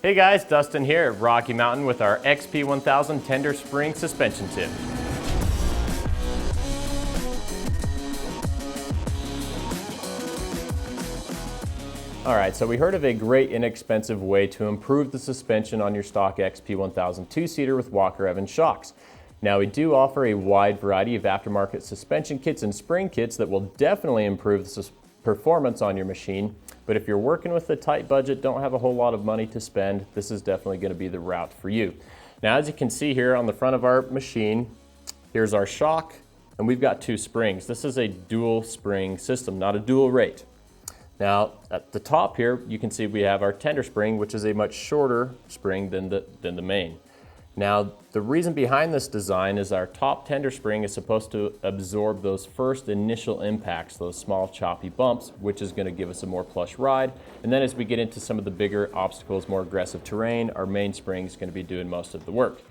Hey guys, Dustin here at Rocky Mountain with our XP1000 tender spring suspension tip. Alright, so we heard of a great inexpensive way to improve the suspension on your stock XP1000 two-seater with Walker Evans shocks. Now we do offer a wide variety of aftermarket suspension kits and spring kits that will definitely improve the performance on your machine, but if you're working with a tight budget, don't have a whole lot of money to spend, this is definitely going to be the route for you. Now as you can see here on the front of our machine, here's our shock, and we've got two springs. This is a dual spring system, not a dual rate. Now at the top here, you can see we have our tender spring, which is a much shorter spring than the main. Now the reason behind this design is our top tender spring is supposed to absorb those first initial impacts, those small choppy bumps, which is going to give us a more plush ride. And then as we get into some of the bigger obstacles, more aggressive terrain, our main spring is going to be doing most of the work.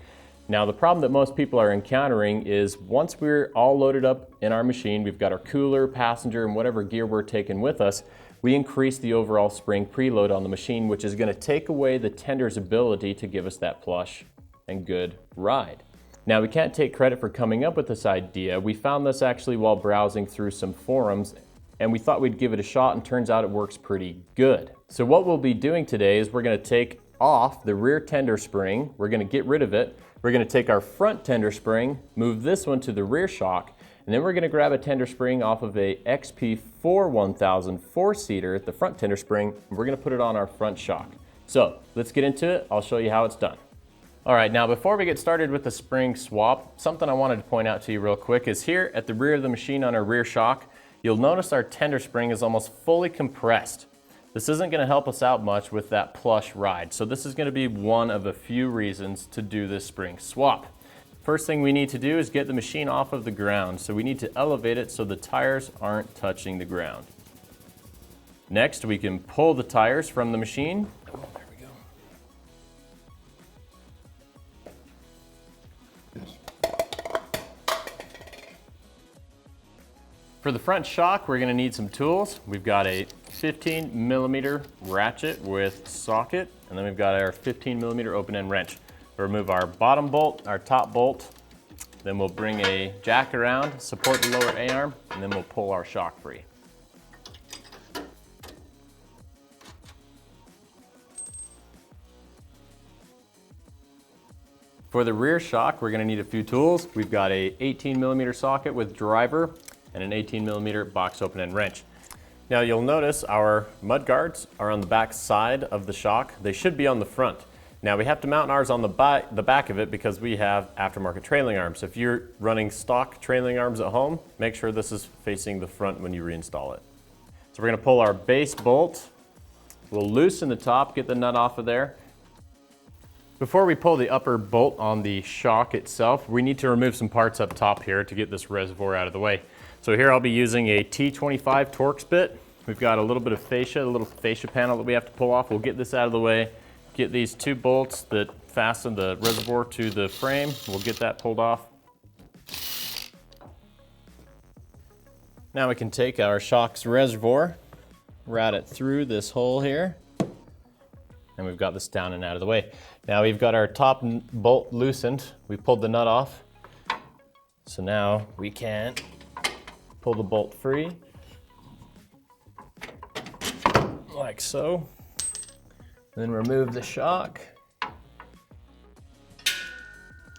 Now the problem that most people are encountering is once we're all loaded up in our machine, we've got our cooler, passenger, and whatever gear we're taking with us, we increase the overall spring preload on the machine, which is going to take away the tender's ability to give us that plush and good ride. Now we can't take credit for coming up with this idea. We found this actually while browsing through some forums, and we thought we'd give it a shot, and turns out it works pretty good. So what we'll be doing today is we're going to take off the rear tender spring, we're going to get rid of it, we're going to take our front tender spring, move this one to the rear shock, and then we're going to grab a tender spring off of a XP1000 four-seater, the front tender spring, and we're going to put it on our front shock. So let's get into it. I'll show you how it's done. All right, now before we get started with the spring swap, something I wanted to point out to you real quick is here at the rear of the machine on our rear shock, you'll notice our tender spring is almost fully compressed. This isn't going to help us out much with that plush ride, so this is going to be one of a few reasons to do this spring swap. First thing we need to do is get the machine off of the ground, so we need to elevate it so the tires aren't touching the ground. Next, we can pull the tires from the machine. For the front shock, we're going to need some tools. We've got a 15mm ratchet with socket, and then we've got our 15mm open-end wrench. We'll remove our bottom bolt, our top bolt, then we'll bring a jack around, support the lower A-arm, and then we'll pull our shock free. For the rear shock, we're going to need a few tools. We've got a 18mm socket with driver, and an 18mm box open end wrench. Now you'll notice our mud guards are on the back side of the shock. They should be on the front. Now we have to mount ours on the back of it because we have aftermarket trailing arms. If you're running stock trailing arms at home, make sure this is facing the front when you reinstall it. So we're going to pull our base bolt. We'll loosen the top, get the nut off of there. Before we pull the upper bolt on the shock itself, we need to remove some parts up top here to get this reservoir out of the way. So here I'll be using a T25 Torx bit. We've got a little bit of fascia, a little fascia panel that we have to pull off. We'll get this out of the way, get these two bolts that fasten the reservoir to the frame. We'll get that pulled off. Now we can take our shock's reservoir, route it through this hole here, and we've got this down and out of the way. Now we've got our top bolt loosened. We pulled the nut off. So now we can pull the bolt free, like so. And then remove the shock.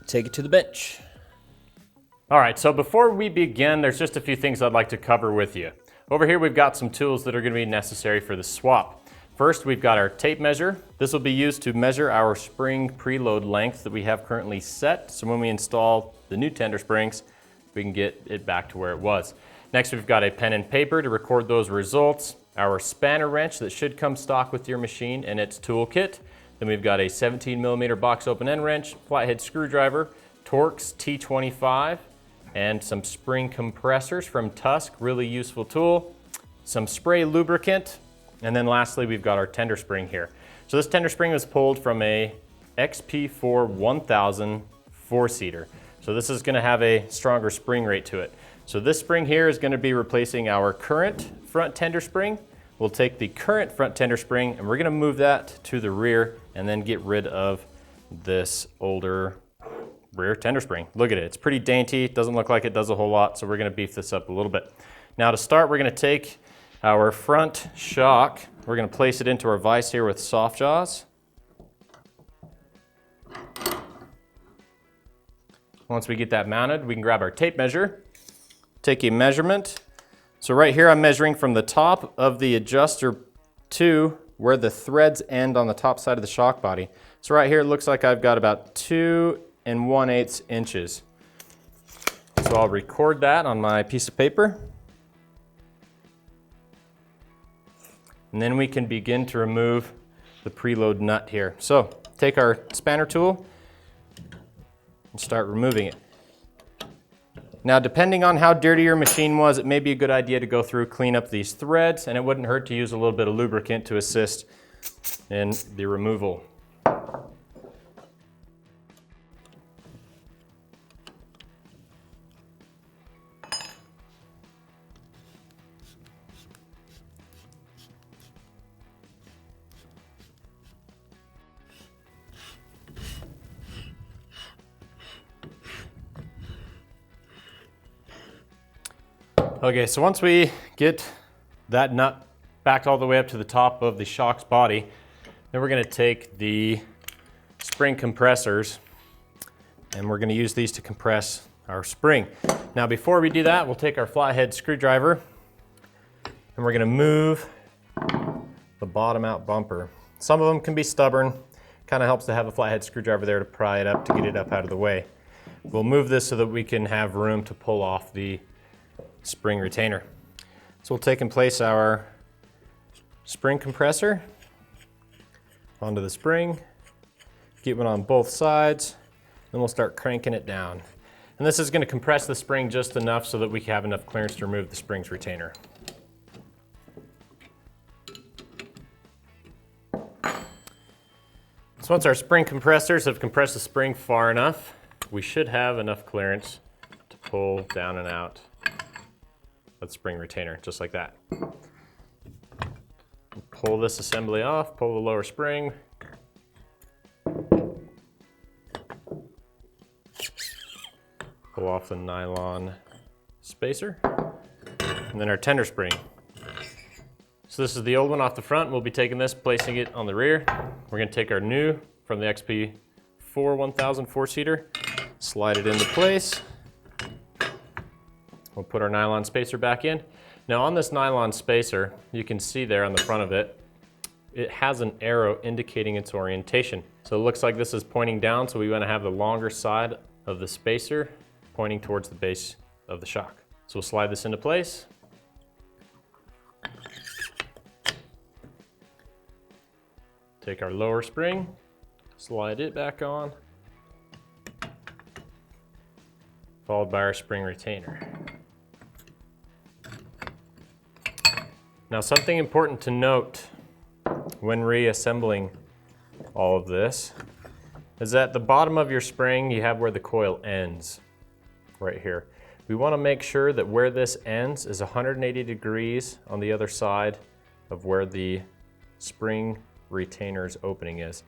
Take it to the bench. All right, so before we begin, there's just a few things I'd like to cover with you. Over here, we've got some tools that are going to be necessary for the swap. First, we've got our tape measure. This will be used to measure our spring preload length that we have currently set. So when we install the new tender springs, we can get it back to where it was. Next, we've got a pen and paper to record those results, our spanner wrench that should come stock with your machine and its toolkit. Then we've got a 17mm box open end wrench, flathead screwdriver, Torx T25, and some spring compressors from Tusk, really useful tool, some spray lubricant, and then lastly we've got our tender spring here. So this tender spring was pulled from a XP1000 four-seater. So this is going to have a stronger spring rate to it. So this spring here is going to be replacing our current front tender spring we'll take the current front tender spring and we're gonna move that to the rear and then get rid of this older rear tender spring. Look at it, it's pretty dainty. It doesn't look like it does a whole lot, so we're gonna beef this up a little bit. Now to start, we're gonna take our front shock, we're gonna place it into our vise here with soft jaws. Once we get that mounted, we can grab our tape measure, take a measurement. So right here, I'm measuring from the top of the adjuster to where the threads end on the top side of the shock body. So right here, it looks like I've got about 2 1/8 inches. So I'll record that on my piece of paper. And then we can begin to remove the preload nut here. So take our spanner tool and start removing it. Now, depending on how dirty your machine was, it may be a good idea to go through, clean up these threads, and it wouldn't hurt to use a little bit of lubricant to assist in the removal. Okay, so once we get that nut backed all the way up to the top of the shock's body, then we're going to take the spring compressors and we're going to use these to compress our spring. Now before we do that, we'll take our flathead screwdriver and we're going to move the bottom out bumper. Some of them can be stubborn, kind of helps to have a flathead screwdriver there to pry it up, to get it up out of the way. We'll move this so that we can have room to pull off the spring retainer. So we'll take and place our spring compressor onto the spring, get one on both sides, then we'll start cranking it down. And this is going to compress the spring just enough so that we have enough clearance to remove the spring's retainer. So once our spring compressors have compressed the spring far enough, we should have enough clearance to pull down and out the spring retainer, just like that. Pull this assembly off, pull the lower spring. Pull off the nylon spacer. And then our tender spring. So this is the old one off the front. We'll be taking this, placing it on the rear. We're gonna take our new from the XP4 1000 4-seater, slide it into place. We'll put our nylon spacer back in. Now on this nylon spacer, you can see there on the front of it, it has an arrow indicating its orientation. So it looks like this is pointing down, so we want to have the longer side of the spacer pointing towards the base of the shock. So we'll slide this into place. Take our lower spring, slide it back on, followed by our spring retainer. Now something important to note when reassembling all of this is that the bottom of your spring, you have where the coil ends, right here. We want to make sure that where this ends is 180 degrees on the other side of where the spring retainer's opening is.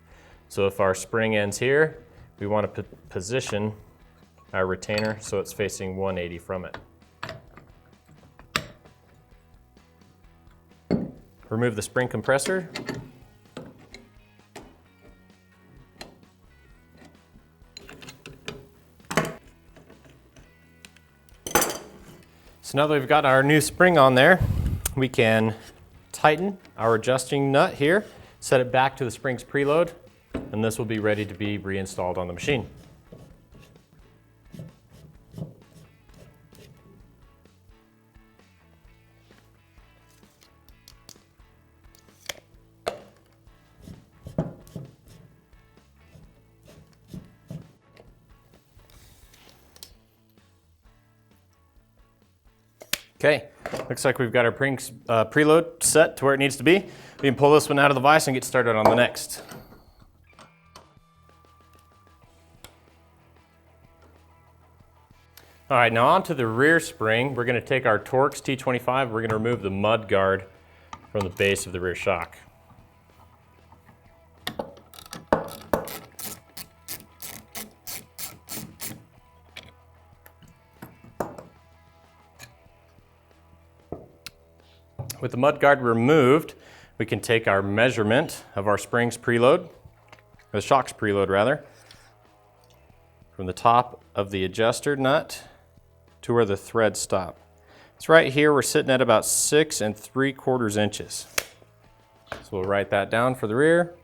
So if our spring ends here, we want to position our retainer so it's facing 180 from it. Remove the spring compressor. So now that we've got our new spring on there, we can tighten our adjusting nut here, set it back to the spring's preload, and this will be ready to be reinstalled on the machine. Okay, looks like we've got our preload set to where it needs to be. We can pull this one out of the vise and get started on the next. All right, now onto the rear spring. We're gonna take our Torx T25, we're gonna remove the mud guard from the base of the rear shock. With the mudguard removed, we can take our measurement of our springs preload, or the shocks preload rather, from the top of the adjuster nut to where the threads stop. So right here we're sitting at about 6 3/4 inches. So we'll write that down for the rear.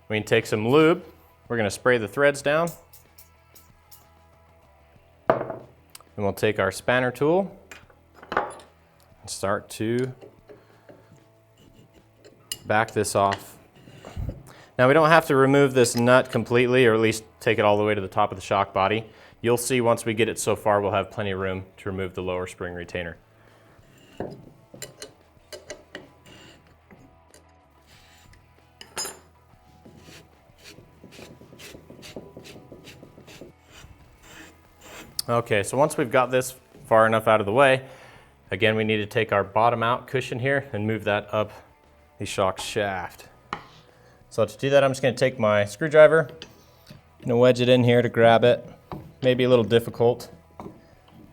We can take some lube. We're going to spray the threads down. And we'll take our spanner tool and start to back this off. Now we don't have to remove this nut completely, or at least take it all the way to the top of the shock body. You'll see once we get it so far, we'll have plenty of room to remove the lower spring retainer. Okay, so once we've got this far enough out of the way, again, we need to take our bottom out cushion here and move that up the shock shaft. So to do that, I'm just going to take my screwdriver and wedge it in here to grab it. Maybe a little difficult,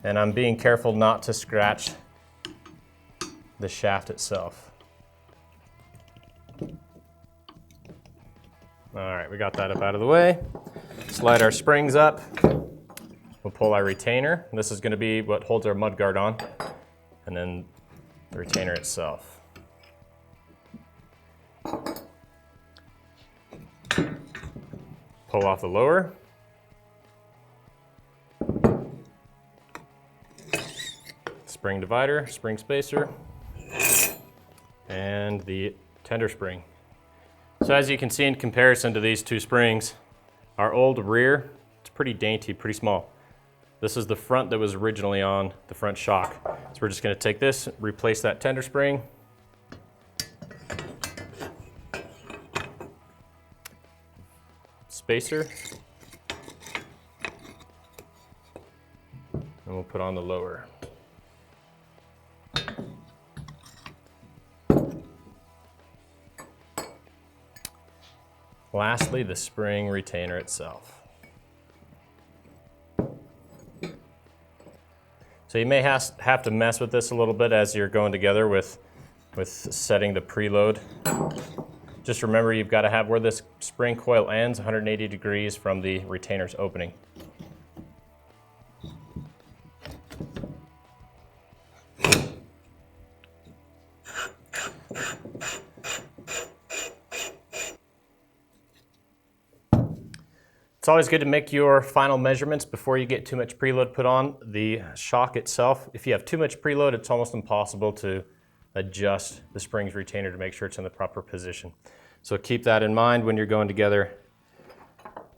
and I'm being careful not to scratch the shaft itself. All right, we got that up out of the way. Slide our springs up. We'll pull our retainer. This is going to be what holds our mudguard on, and then the retainer itself. Pull off the lower. Spring divider, spring spacer, and the tender spring. So as you can see in comparison to these two springs, our old rear, it's pretty dainty, pretty small. This is the front that was originally on the front shock. So we're just going to take this, replace that tender spring. Spacer. And we'll put on the lower. Lastly, the spring retainer itself. So you may have to mess with this a little bit as you're going together with setting the preload. Just remember, you've got to have where this spring coil ends 180 degrees from the retainer's opening. It's always good to make your final measurements before you get too much preload put on the shock itself. If you have too much preload, it's almost impossible to adjust the springs retainer to make sure it's in the proper position. So keep that in mind when you're going together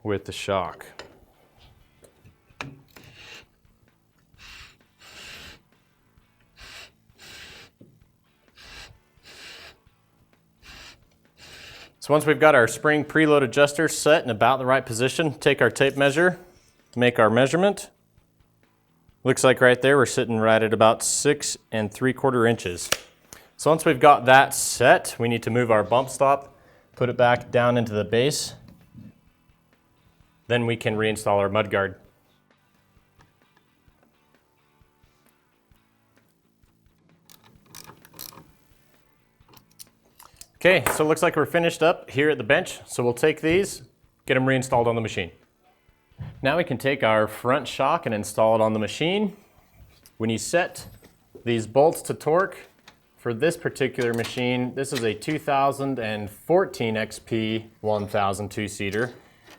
with the shock. So once we've got our spring preload adjuster set in about the right position, take our tape measure, make our measurement. Looks like right there we're sitting right at about 6 3/4 inches. So once we've got that set, we need to move our bump stop, put it back down into the base. Then we can reinstall our mudguard. Okay, so it looks like we're finished up here at the bench. So we'll take these, get them reinstalled on the machine. Now we can take our front shock and install it on the machine. When you set these bolts to torque for this particular machine, this is a 2014 XP1000 two-seater.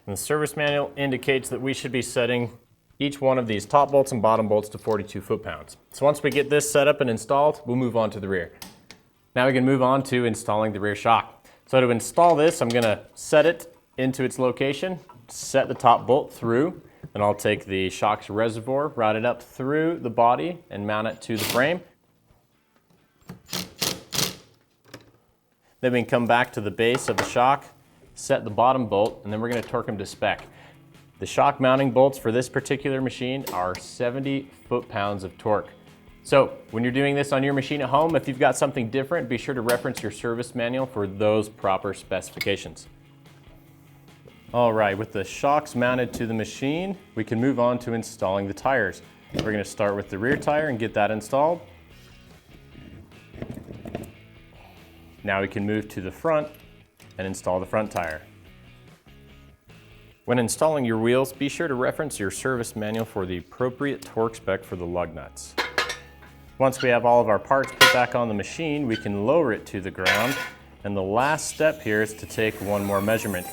And the service manual indicates that we should be setting each one of these top bolts and bottom bolts to 42 foot-pounds. So once we get this set up and installed, we'll move on to the rear. Now we can move on to installing the rear shock. So to install this, I'm going to set it into its location, set the top bolt through, and I'll take the shock's reservoir, route it up through the body, and mount it to the frame. Then we can come back to the base of the shock, set the bottom bolt, and then we're going to torque them to spec. The shock mounting bolts for this particular machine are 70 foot-pounds of torque. So when you're doing this on your machine at home, if you've got something different, be sure to reference your service manual for those proper specifications. All right, with the shocks mounted to the machine, we can move on to installing the tires. We're going to start with the rear tire and get that installed. Now we can move to the front and install the front tire. When installing your wheels, be sure to reference your service manual for the appropriate torque spec for the lug nuts. Once we have all of our parts put back on the machine, we can lower it to the ground, and the last step here is to take one more measurement.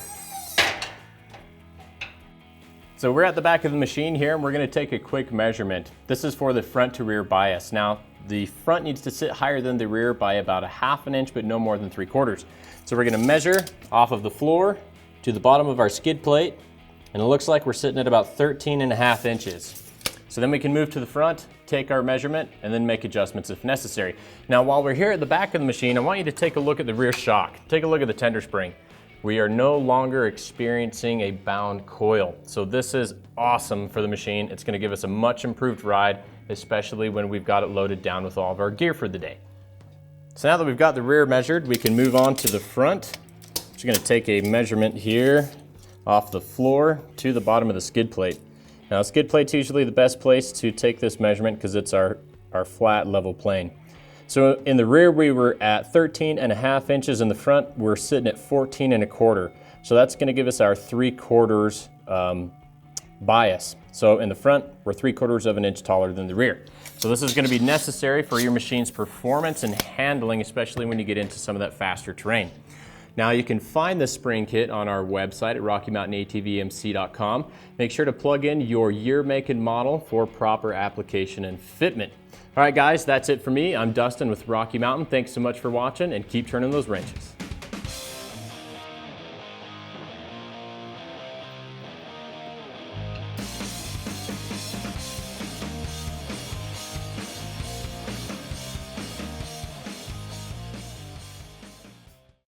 So we're at the back of the machine here, and we're going to take a quick measurement. This is for the front to rear bias. Now, the front needs to sit higher than the rear by about 1/2 inch, but no more than 3/4. So we're going to measure off of the floor to the bottom of our skid plate, and it looks like we're sitting at about 13.5 inches. So then we can move to the front, take our measurement, and then make adjustments if necessary. Now, while we're here at the back of the machine, I want you to take a look at the rear shock. Take a look at the tender spring. We are no longer experiencing a bound coil. So this is awesome for the machine. It's going to give us a much improved ride, especially when we've got it loaded down with all of our gear for the day. So now that we've got the rear measured, we can move on to the front. Just going to take a measurement here off the floor to the bottom of the skid plate. Now, skid plate's usually the best place to take this measurement because it's our flat level plane. So in the rear, we were at 13.5 inches. In the front, we're sitting at 14.25. So that's going to give us our 3/4 bias. So in the front, we're 3/4 of an inch taller than the rear. So this is going to be necessary for your machine's performance and handling, especially when you get into some of that faster terrain. Now you can find the spring kit on our website at RockyMountainATVMC.com. Make sure to plug in your year, make, and model for proper application and fitment. All right, guys, that's it for me. I'm Dustin with Rocky Mountain. Thanks so much for watching, and keep turning those wrenches.